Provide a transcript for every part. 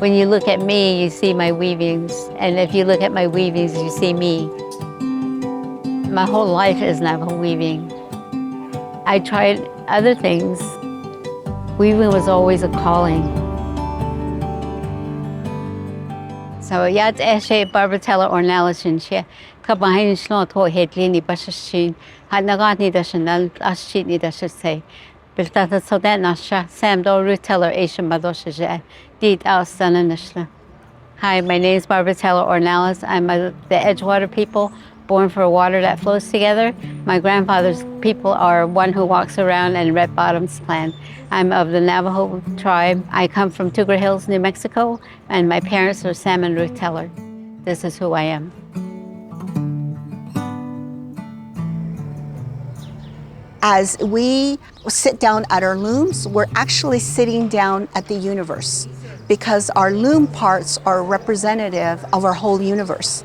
When you look at me, you see my weavings. And if you look at my weavings, you see me. My whole life is Navajo weaving. I tried other things. Weaving was always a calling. So yat Ayşe barbatella Ornelas and Lynda kabahin shlo to hetlini bashin hanagani dashanal ashini dashase. Biltata so that nasha Sam do reteller Ayşe madoshe did outstanishla. Hi, my name is Barbatella Ornelas. I'm the Edgewater people, born for water that flows together. My grandfather's people are one who walks around and Red Bottoms clan. I'm of the Navajo tribe. I come from Tuger Hills, New Mexico, and my parents are Sam and Ruth Teller. This is who I am. As we sit down at our looms, we're actually sitting down at the universe because our loom parts are representative of our whole universe.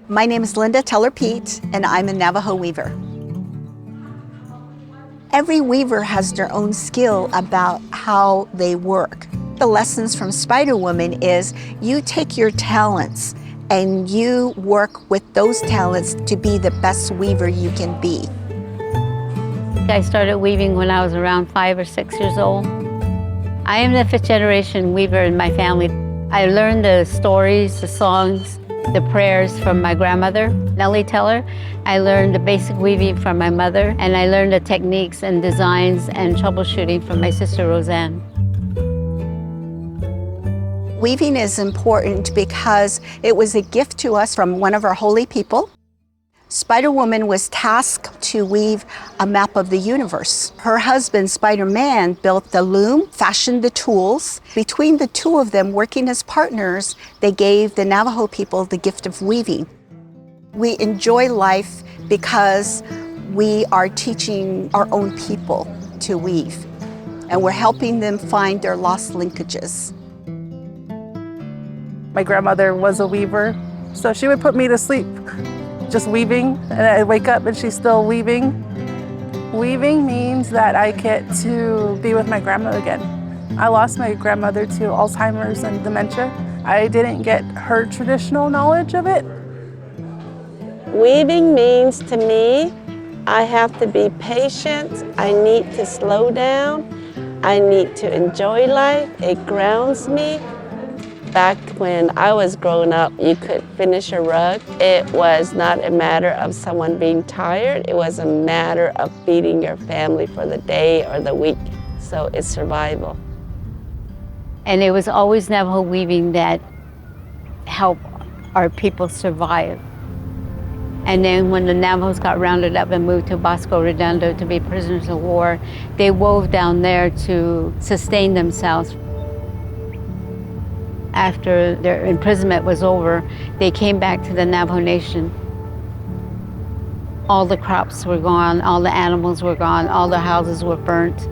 My name is Lynda Teller-Pete, and I'm a Navajo weaver. Every weaver has their own skill about how they work. The lessons from Spider Woman is you take your talents and you work with those talents to be the best weaver you can be. I started weaving when I was around 5 or 6 years old. I am the 5th generation weaver in my family. I learned the stories, the songs, the prayers from my grandmother, Nellie Teller. I learned the basic weaving from my mother, and I learned the techniques and designs and troubleshooting from my sister, Roseanne. Weaving is important because it was a gift to us from one of our holy people. Spider Woman was tasked to weave a map of the universe. Her husband, Spider-Man, built the loom, fashioned the tools. Between the two of them, working as partners, they gave the Navajo people the gift of weaving. We enjoy life because we are teaching our own people to weave, and we're helping them find their lost linkages. My grandmother was a weaver, so she would put me to sleep just weaving, and I'd wake up and she's still weaving. Weaving means that I get to be with my grandma again. I lost my grandmother to Alzheimer's and dementia. I didn't get her traditional knowledge of it. Weaving means to me, I have to be patient, I need to slow down, I need to enjoy life, it grounds me. Back when I was growing up, you could finish a rug. It was not a matter of someone being tired, it was a matter of feeding your family for the day or the week. So it's survival. And it was always Navajo weaving that helped our people survive. And then when the Navajos got rounded up and moved to Bosco Redondo to be prisoners of war, they wove down there to sustain themselves. After their imprisonment was over, they came back to the Navajo Nation. All the crops were gone, all the animals were gone, all the houses were burnt.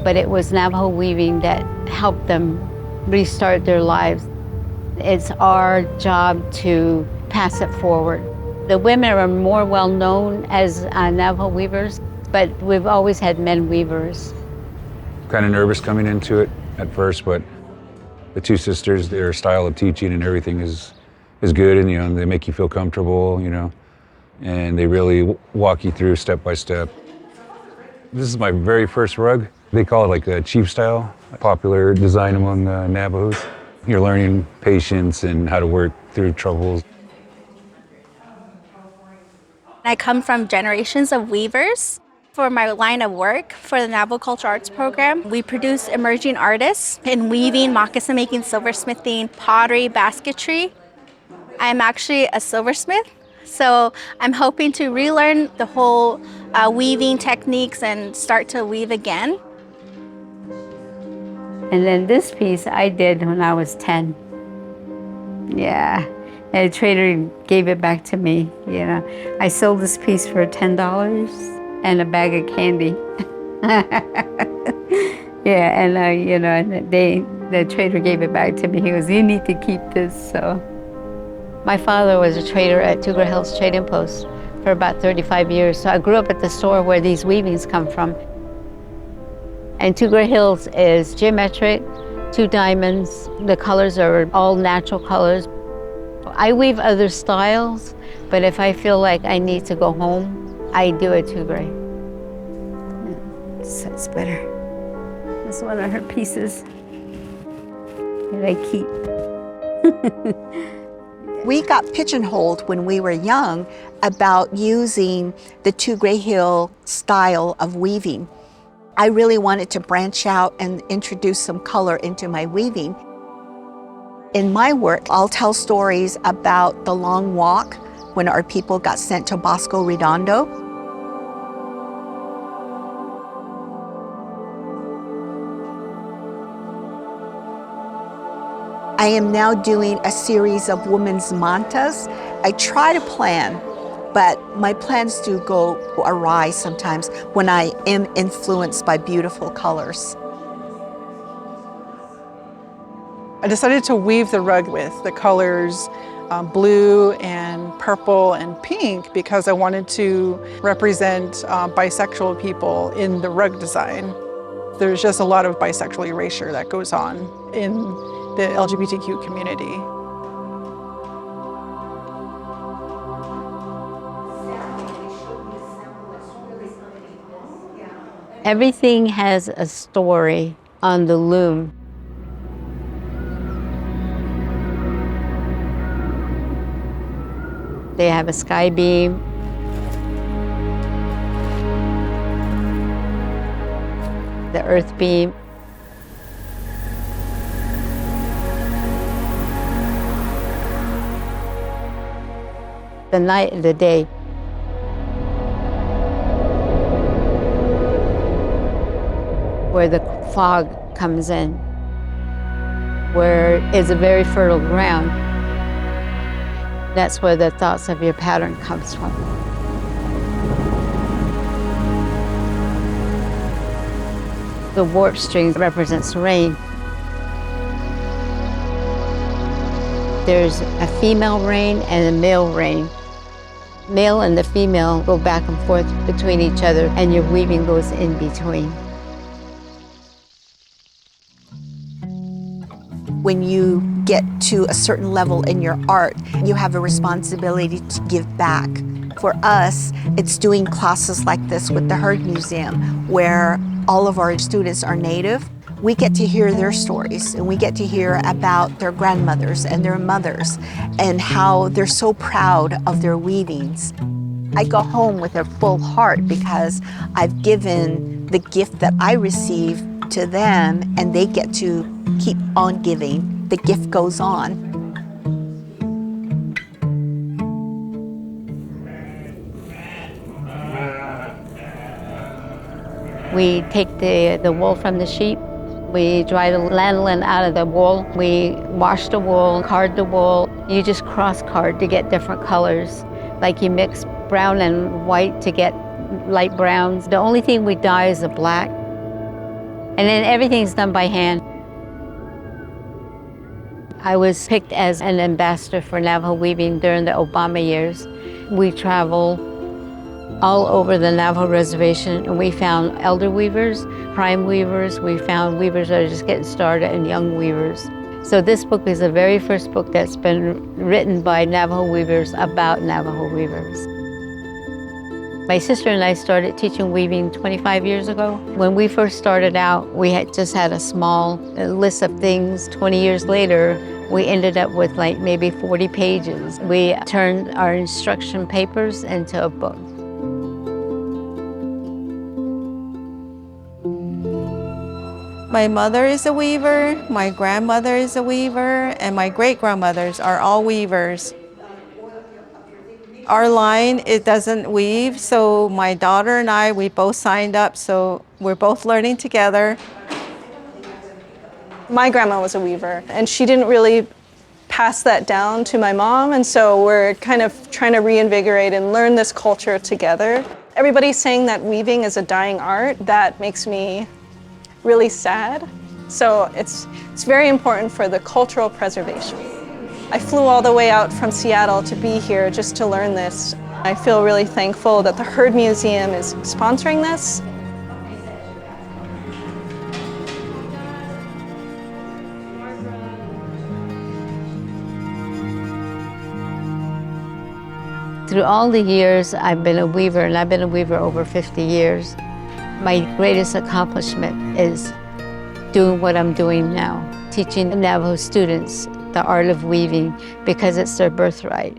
But it was Navajo weaving that helped them restart their lives. It's our job to pass it forward. The women are more well known as Navajo weavers, but we've always had men weavers. Kind of nervous coming into it at first, but the two sisters, their style of teaching and everything is good, and they make you feel comfortable, and they really walk you through step by step. This is my very first rug. They call it like a chief style, a popular design among Navajos. You're learning patience and how to work through troubles. I come from generations of weavers. For my line of work for the Navajo Cultural Arts Program, we produce emerging artists in weaving, moccasin making, silversmithing, pottery, basketry. I'm actually a silversmith, so I'm hoping to relearn the whole weaving techniques and start to weave again. And then this piece I did when I was 10. Yeah, and a trader gave it back to me, I sold this piece for $10. And a bag of candy. Yeah, and the trader gave it back to me. He goes, "You need to keep this." So, my father was a trader at Tuger Hills Trading Post for about 35 years. So I grew up at the store where these weavings come from. And two gray hills is geometric, two diamonds. The colors are all natural colors. I weave other styles, but if I feel like I need to go home, I do a two gray. So it's better. This is one of her pieces that I keep. We got pigeonholed when we were young about using the two gray hill style of weaving. I really wanted to branch out and introduce some color into my weaving. In my work, I'll tell stories about the long walk when our people got sent to Bosco Redondo. I am now doing a series of women's mantas. I try to plan, but my plans do go awry sometimes when I am influenced by beautiful colors. I decided to weave the rug with the colors blue and purple and pink because I wanted to represent bisexual people in the rug design. There's just a lot of bisexual erasure that goes on in the LGBTQ community. Everything has a story on the loom. They have a sky beam. The earth beam. The night and the day. Where the fog comes in, where it's a very fertile ground. That's where the thoughts of your pattern comes from. The warp string represents rain. There's a female rain and a male rain. Male and the female go back and forth between each other, and you're weaving those in between. When you get to a certain level in your art, you have a responsibility to give back. For us, it's doing classes like this with the Herd Museum, where all of our students are Native. We get to hear their stories, and we get to hear about their grandmothers and their mothers, and how they're so proud of their weavings. I go home with a full heart because I've given the gift that I receive to them, and they get to keep on giving. The gift goes on. We take the wool from the sheep. We dry the lanolin out of the wool. We wash the wool, card the wool. You just cross-card to get different colors. Like you mix brown and white to get light browns. The only thing we dye is the black. And then everything's done by hand. I was picked as an ambassador for Navajo weaving during the Obama years. We travel all over the Navajo reservation, and we found elder weavers, prime weavers. We found weavers that are just getting started and young weavers. So this book is the very first book that's been written by Navajo weavers about Navajo weavers. My sister and I started teaching weaving 25 years ago. When we first started out, we had just had a small list of things. 20 years later, we ended up with like maybe 40 pages. We turned our instruction papers into a book. My mother is a weaver, my grandmother is a weaver, and my great-grandmothers are all weavers. Our line, it doesn't weave, so my daughter and I, we both signed up, so we're both learning together. My grandma was a weaver, and she didn't really pass that down to my mom, and so we're kind of trying to reinvigorate and learn this culture together. Everybody's saying that weaving is a dying art. That makes me really sad. So it's very important for the cultural preservation. I flew all the way out from Seattle to be here just to learn this. I feel really thankful that the Herd Museum is sponsoring this. Through all the years I've been a weaver, and I've been a weaver over 50 years, my greatest accomplishment is doing what I'm doing now, teaching Navajo students the art of weaving because it's their birthright.